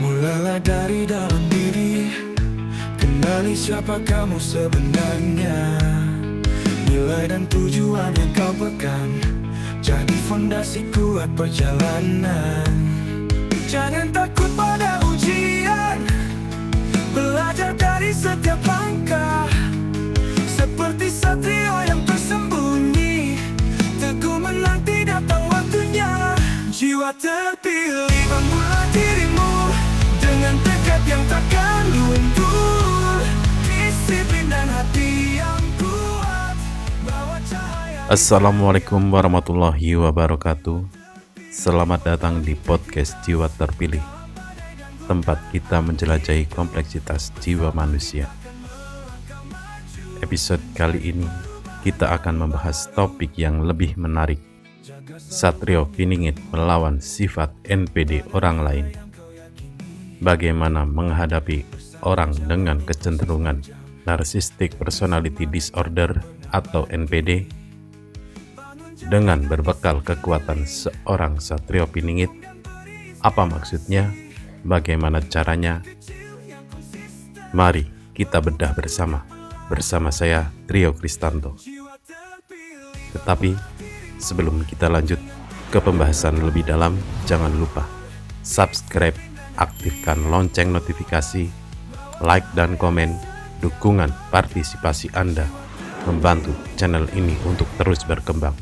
Mulailah dari dalam diri, kenali siapa kamu sebenarnya. Nilai dan tujuan yang kau pegang jadi fondasi kuat perjalanan. Jangan takut pada ujian, belajar dari setiap langkah. Seperti satria yang tersembunyi, teguh menang tidak tahu waktunya. Jiwa terpilih, bangunlah dirimu dengan tekad yang takkan luntur. Disiplin dan hati yang kuat, bawa cahaya. Assalamualaikum warahmatullahi wabarakatuh. Selamat datang di podcast Jiwa Terpilih, tempat kita menjelajahi kompleksitas jiwa manusia. Episode kali ini kita akan membahas topik yang lebih menarik, Satrio Piningit melawan sifat NPD orang lain. Bagaimana menghadapi orang dengan kecenderungan Narcissistic Personality Disorder atau NPD dengan berbekal kekuatan seorang Satrio Piningit. Apa maksudnya? Bagaimana caranya? Mari kita bedah bersama saya Trio Kristanto. Tetapi sebelum kita lanjut ke pembahasan lebih dalam, jangan lupa subscribe, aktifkan lonceng notifikasi, like dan komen. Dukungan partisipasi Anda membantu channel ini untuk terus berkembang.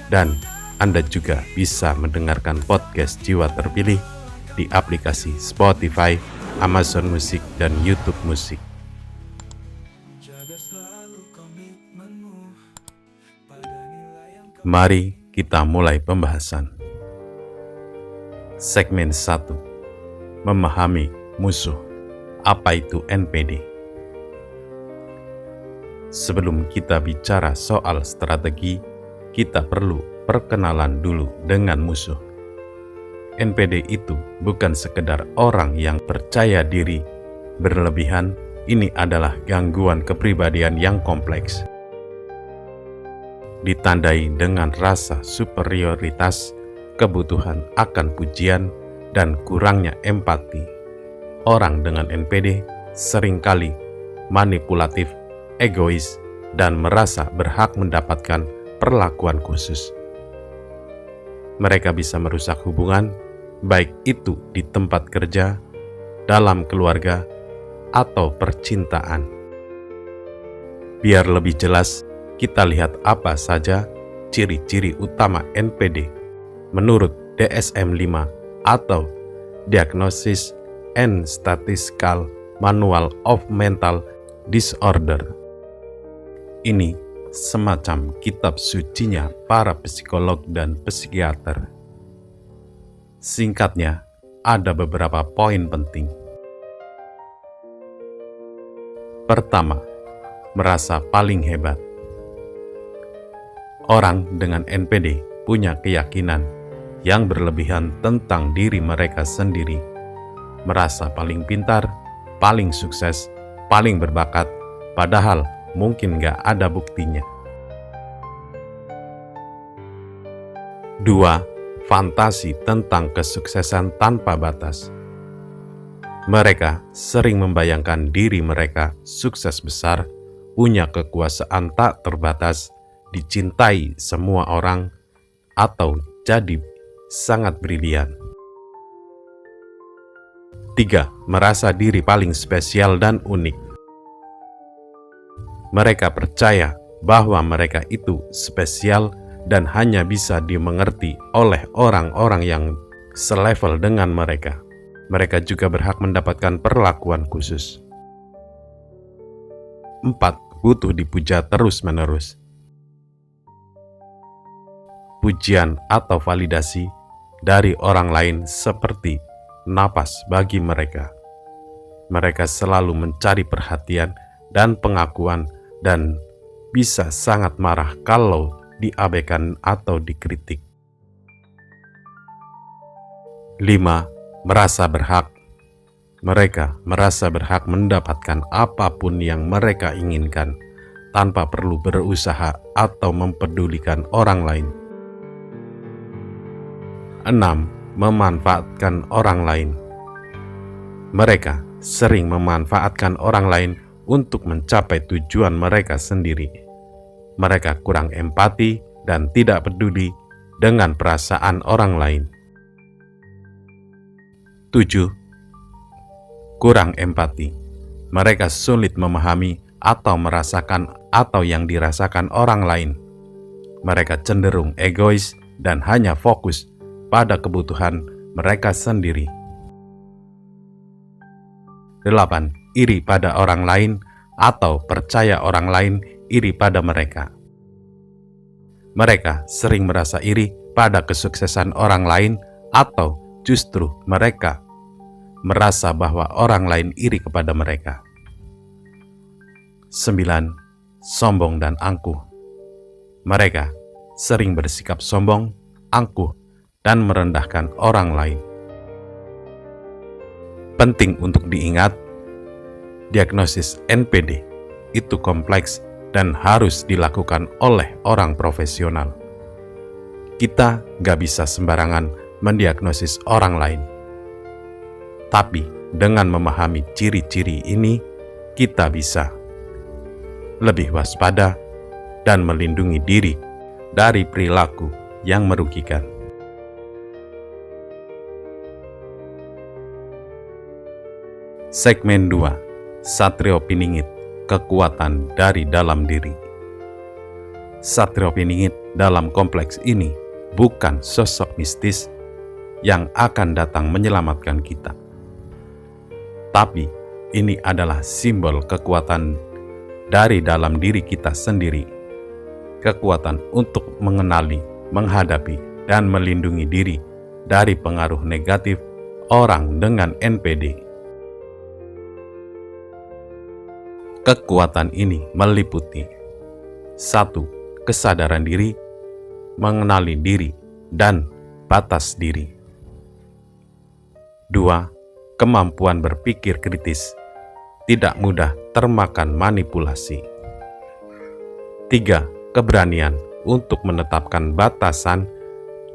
Dan Anda juga bisa mendengarkan podcast Jiwa Terpilih di aplikasi Spotify, Amazon Music, dan YouTube Music. Mari kita mulai pembahasan. Segmen 1. Memahami musuh. Apa itu NPD? Sebelum kita bicara soal strategi, kita perlu perkenalan dulu dengan musuh. NPD itu bukan sekedar orang yang percaya diri berlebihan. Ini adalah gangguan kepribadian yang kompleks, ditandai dengan rasa superioritas, kebutuhan akan pujian, dan kurangnya empati. Orang dengan NPD seringkali manipulatif, egois, dan merasa berhak mendapatkan perlakuan khusus. Mereka bisa merusak hubungan, baik itu di tempat kerja, dalam keluarga, atau percintaan. Biar lebih jelas, kita lihat apa saja ciri-ciri utama NPD menurut DSM-5 atau Diagnosis and Statistical Manual of Mental Disorder. Ini semacam kitab sucinya para psikolog dan psikiater. Singkatnya, ada beberapa poin penting. Pertama, merasa paling hebat. Orang dengan NPD punya keyakinan yang berlebihan tentang diri mereka sendiri, merasa paling pintar, paling sukses, paling berbakat, padahal mungkin gak ada buktinya. 2. Fantasi tentang kesuksesan tanpa batas. Mereka sering membayangkan diri mereka sukses besar, punya kekuasaan tak terbatas, dicintai semua orang, atau jadi sangat brilian. 3. Merasa diri paling spesial dan unik. Mereka percaya bahwa mereka itu spesial dan hanya bisa dimengerti oleh orang-orang yang selevel dengan mereka. Mereka juga berhak mendapatkan perlakuan khusus. 4. Butuh dipuja terus-menerus. Pujian atau validasi dari orang lain seperti napas bagi mereka. Mereka selalu mencari perhatian dan pengakuan dan bisa sangat marah kalau diabaikan atau dikritik. 5. Merasa berhak. Mereka merasa berhak mendapatkan apapun yang mereka inginkan tanpa perlu berusaha atau mempedulikan orang lain. 6. Memanfaatkan orang lain. Mereka sering memanfaatkan orang lain untuk mencapai tujuan mereka sendiri. Mereka kurang empati dan tidak peduli dengan perasaan orang lain. 7. Kurang empati. Mereka sulit memahami atau merasakan atau yang dirasakan orang lain. Mereka cenderung egois dan hanya fokus pada kebutuhan mereka sendiri. 8. Iri pada orang lain atau percaya orang lain iri pada mereka. Mereka sering merasa iri pada kesuksesan orang lain atau justru mereka merasa bahwa orang lain iri kepada mereka. 9. Sombong dan angkuh. Mereka sering bersikap sombong, angkuh, dan merendahkan orang lain. Penting untuk diingat, diagnosis NPD itu kompleks dan harus dilakukan oleh orang profesional. Kita gak bisa sembarangan mendiagnosis orang lain. Tapi dengan memahami ciri-ciri ini, kita bisa lebih waspada dan melindungi diri dari perilaku yang merugikan. Segmen 2. Satrio Piningit, kekuatan dari dalam diri. Satrio Piningit dalam kompleks ini bukan sosok mistis yang akan datang menyelamatkan kita. Tapi ini adalah simbol kekuatan dari dalam diri kita sendiri. Kekuatan untuk mengenali, menghadapi, dan melindungi diri dari pengaruh negatif orang dengan NPD. Kekuatan ini meliputi 1. Kesadaran diri, mengenali diri, dan batas diri. 2. Kemampuan berpikir kritis, tidak mudah termakan manipulasi. 3. Keberanian untuk menetapkan batasan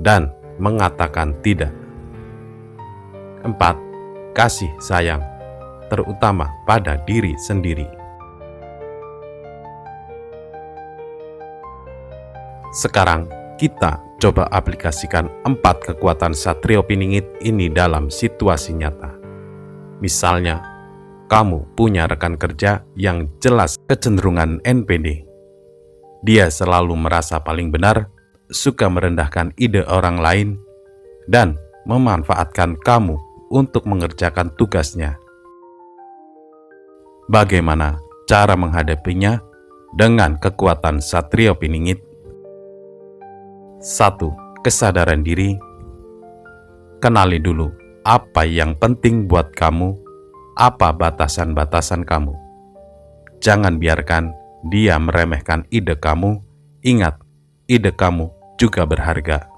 dan mengatakan tidak. 4. Kasih sayang, terutama pada diri sendiri. Sekarang kita coba aplikasikan 4 kekuatan Satrio Piningit ini dalam situasi nyata. Misalnya, kamu punya rekan kerja yang jelas kecenderungan NPD. Dia selalu merasa paling benar, suka merendahkan ide orang lain, dan memanfaatkan kamu untuk mengerjakan tugasnya. Bagaimana cara menghadapinya dengan kekuatan Satrio Piningit? 1. Kesadaran diri. Kenali dulu apa yang penting buat kamu, apa batasan-batasan kamu. Jangan biarkan dia meremehkan ide kamu. Ingat, ide kamu juga berharga.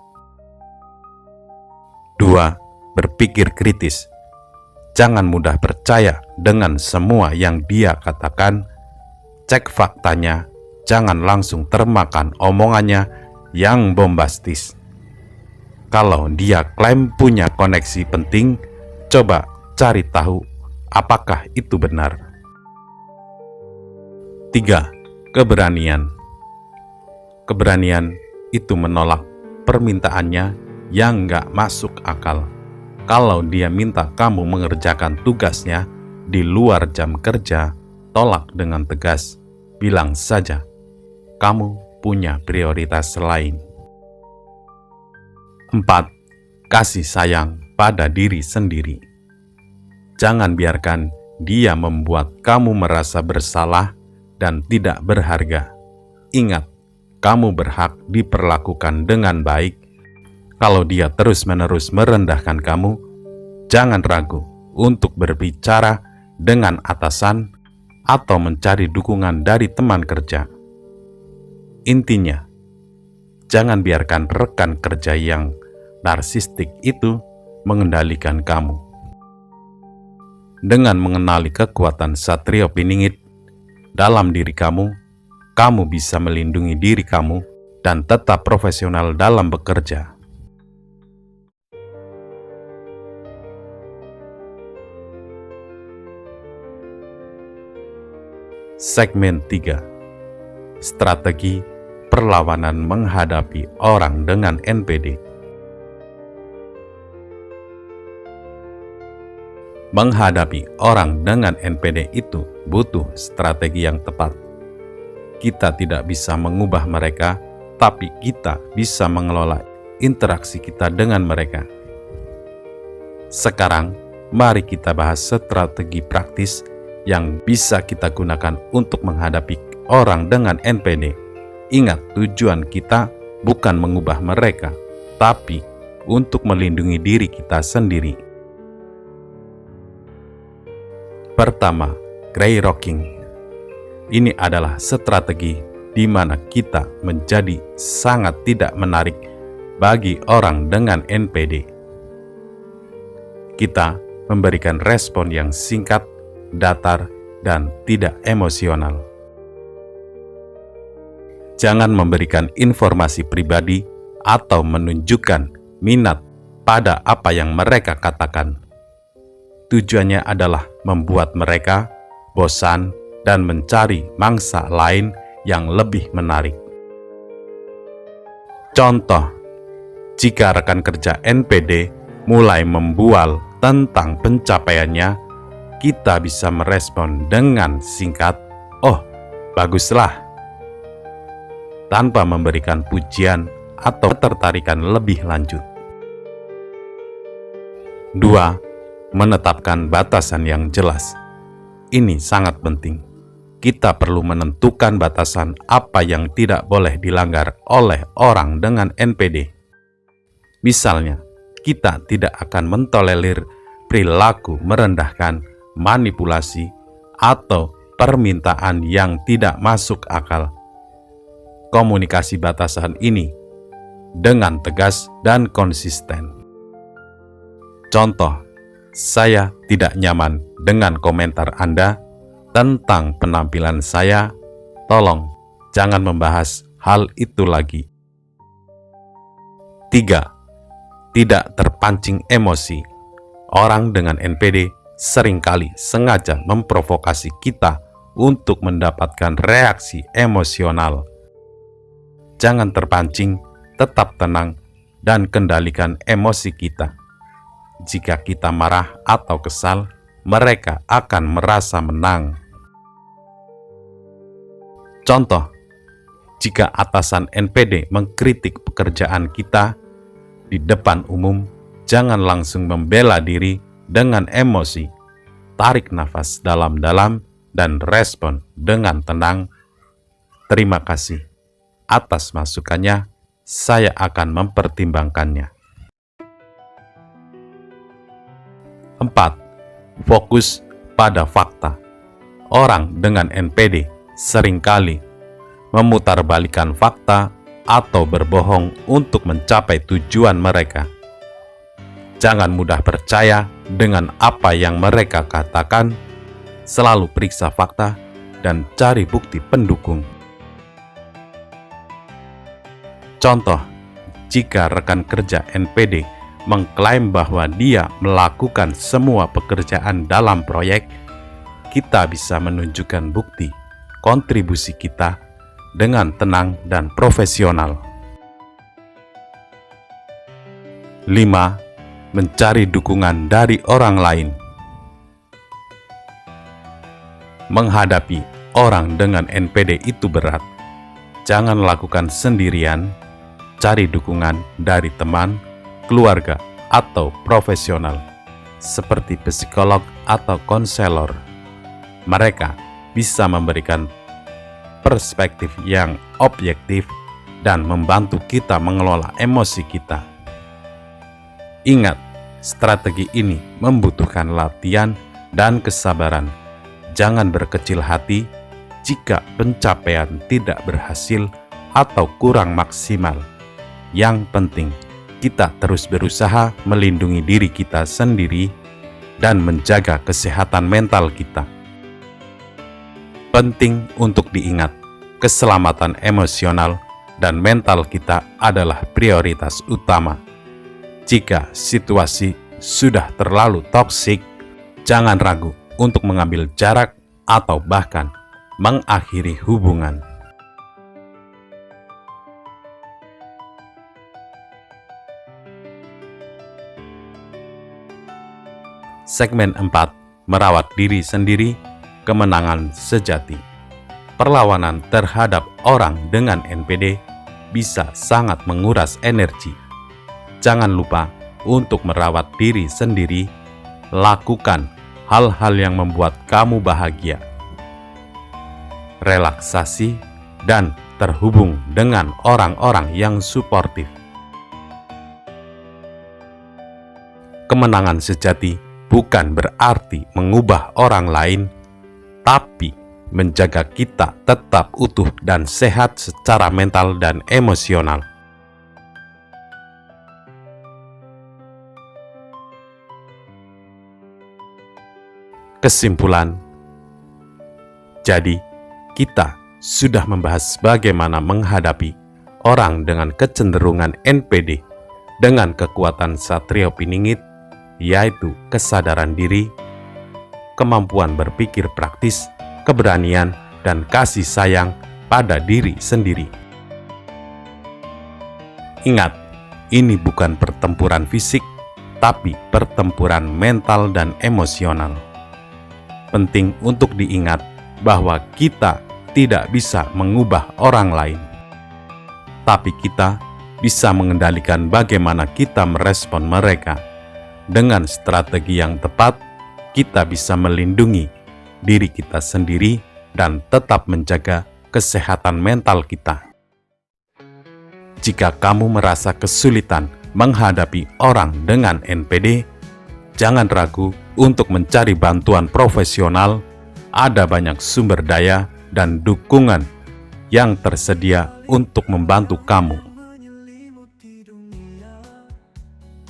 2. Berpikir kritis. Jangan mudah percaya dengan semua yang dia katakan. Cek faktanya, jangan langsung termakan omongannya yang bombastis. Kalau dia klaim punya koneksi penting, coba cari tahu apakah itu benar. 3. Keberanian. Keberanian itu menolak permintaannya yang gak masuk akal. Kalau dia minta kamu mengerjakan tugasnya di luar jam kerja, tolak dengan tegas. Bilang saja, kamu punya prioritas lain. 4. Kasih sayang pada diri sendiri. Jangan biarkan dia membuat kamu merasa bersalah dan tidak berharga. Ingat, kamu berhak diperlakukan dengan baik. Kalau dia terus-menerus merendahkan kamu, jangan ragu untuk berbicara dengan atasan atau mencari dukungan dari teman kerja. Intinya, jangan biarkan rekan kerja yang narsistik itu mengendalikan kamu. Dengan mengenali kekuatan Satrio Piningit dalam diri kamu, kamu bisa melindungi diri kamu dan tetap profesional dalam bekerja. Segmen 3. Strategi perlawanan menghadapi orang dengan NPD. Menghadapi orang dengan NPD itu butuh strategi yang tepat. Kita tidak bisa mengubah mereka, tapi kita bisa mengelola interaksi kita dengan mereka. Sekarang, mari kita bahas strategi praktis yang bisa kita gunakan untuk menghadapi orang dengan NPD. Ingat, tujuan kita bukan mengubah mereka, tapi untuk melindungi diri kita sendiri. Pertama, grey rocking. Ini adalah strategi di mana kita menjadi sangat tidak menarik bagi orang dengan NPD. Kita memberikan respon yang singkat, datar, dan tidak emosional. Jangan memberikan informasi pribadi atau menunjukkan minat pada apa yang mereka katakan. Tujuannya adalah membuat mereka bosan dan mencari mangsa lain yang lebih menarik. Contoh, jika rekan kerja NPD mulai membual tentang pencapaiannya, kita bisa merespon dengan singkat, "Oh, baguslah," tanpa memberikan pujian atau ketertarikan lebih lanjut. 2. Menetapkan batasan yang jelas. Ini sangat penting. Kita perlu menentukan batasan apa yang tidak boleh dilanggar oleh orang dengan NPD. Misalnya, kita tidak akan mentolerir perilaku merendahkan, manipulasi, atau permintaan yang tidak masuk akal. Komunikasi batasan ini dengan tegas dan konsisten. Contoh, saya tidak nyaman dengan komentar Anda tentang penampilan saya. Tolong jangan membahas hal itu lagi. 3. Tidak terpancing emosi. Orang dengan NPD seringkali sengaja memprovokasi kita untuk mendapatkan reaksi emosional. Jangan terpancing, tetap tenang, dan kendalikan emosi kita. Jika kita marah atau kesal, mereka akan merasa menang. Contoh, jika atasan NPD mengkritik pekerjaan kita di depan umum, jangan langsung membela diri dengan emosi. Tarik nafas dalam-dalam dan respon dengan tenang. "Terima kasih atas masukannya, saya akan mempertimbangkannya." 4. Fokus pada fakta. Orang dengan NPD seringkali memutarbalikkan fakta atau berbohong untuk mencapai tujuan mereka. Jangan mudah percaya dengan apa yang mereka katakan. Selalu periksa fakta dan cari bukti pendukung. Contoh, jika rekan kerja NPD mengklaim bahwa dia melakukan semua pekerjaan dalam proyek, kita bisa menunjukkan bukti kontribusi kita dengan tenang dan profesional. 5. Mencari dukungan dari orang lain. Menghadapi orang dengan NPD itu berat. Jangan lakukan sendirian, cari dukungan dari teman, keluarga, atau profesional, seperti psikolog atau konselor. Mereka bisa memberikan perspektif yang objektif dan membantu kita mengelola emosi kita. Ingat, strategi ini membutuhkan latihan dan kesabaran. Jangan berkecil hati jika pencapaian tidak berhasil atau kurang maksimal. Yang penting, kita terus berusaha melindungi diri kita sendiri dan menjaga kesehatan mental kita. Penting untuk diingat, keselamatan emosional dan mental kita adalah prioritas utama. Jika situasi sudah terlalu toksik, jangan ragu untuk mengambil jarak atau bahkan mengakhiri hubungan. Segmen 4, merawat diri sendiri, kemenangan sejati. Perlawanan terhadap orang dengan NPD bisa sangat menguras energi. Jangan lupa untuk merawat diri sendiri, lakukan hal-hal yang membuat kamu bahagia. Relaksasi dan terhubung dengan orang-orang yang suportif. Kemenangan sejati bukan berarti mengubah orang lain, tapi menjaga kita tetap utuh dan sehat secara mental dan emosional. Kesimpulan, jadi kita sudah membahas bagaimana menghadapi orang dengan kecenderungan NPD dengan kekuatan Satrio Piningit, yaitu kesadaran diri, kemampuan berpikir praktis, keberanian, dan kasih sayang pada diri sendiri. Ingat, ini bukan pertempuran fisik, tapi pertempuran mental dan emosional. Penting untuk diingat bahwa kita tidak bisa mengubah orang lain, tapi kita bisa mengendalikan bagaimana kita merespon mereka. Dengan strategi yang tepat, kita bisa melindungi diri kita sendiri dan tetap menjaga kesehatan mental kita. Jika kamu merasa kesulitan menghadapi orang dengan NPD, jangan ragu untuk mencari bantuan profesional. Ada banyak sumber daya dan dukungan yang tersedia untuk membantu kamu.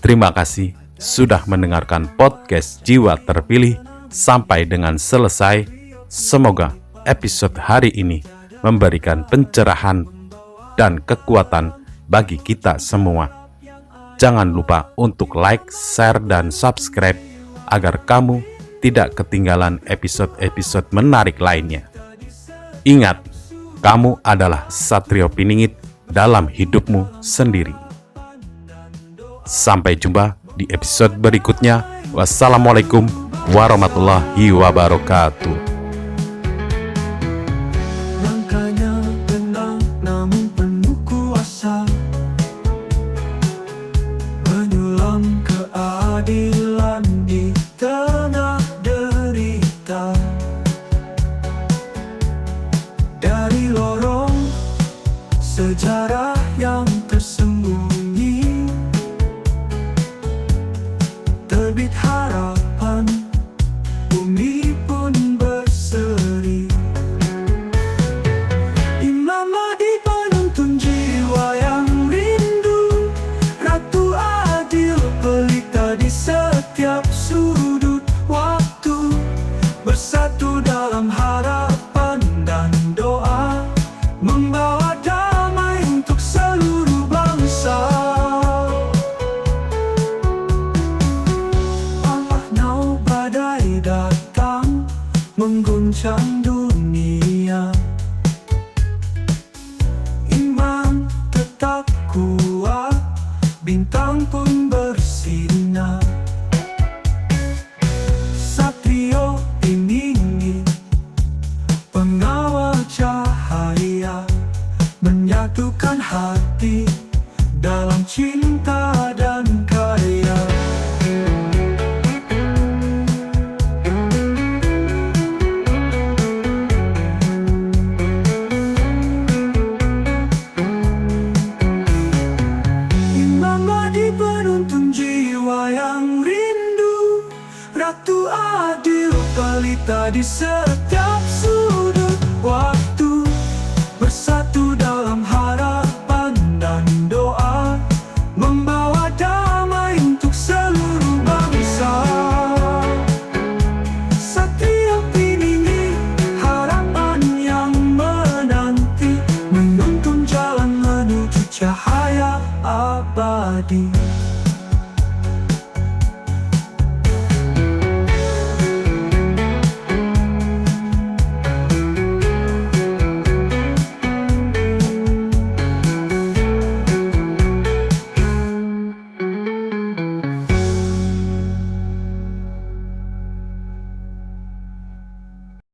Terima kasih sudah mendengarkan podcast Jiwa Terpilih sampai dengan selesai. Semoga episode hari ini memberikan pencerahan dan kekuatan bagi kita semua. Jangan lupa untuk like, share, dan subscribe agar kamu tidak ketinggalan episode-episode menarik lainnya. Ingat, kamu adalah Satrio Piningit dalam hidupmu sendiri. Sampai jumpa di episode berikutnya. Wassalamualaikum warahmatullahi wabarakatuh. Langkahnya tenang namun penuh kuasa, menyulam keadilan di tengah derita. Dari lorong sejarah yang tersembunyi, terbit harapan, bumi pun berseri. Imam Mahdi penuntun jiwa yang rindu, ratu adil pelita di setiap sudut waktu, bersatu dalam harapan dan doa, membawa damai untuk seluruh bangsa. Walau badai datang mengguncang dunia, iman tetap kuat, bintang pun bersinar. Satrio Piningit, pengawal cahaya, menyatukan hati dalam cinta dan karya. Imam Mahdi penuntun jiwa yang rindu, ratu adil pelita di setiap sudut waktu, bersatu dalam harapan dan doa, membawa damai untuk seluruh bangsa. Satrio Piningit, harapan yang menanti, menuntun jalan menuju cahaya abadi.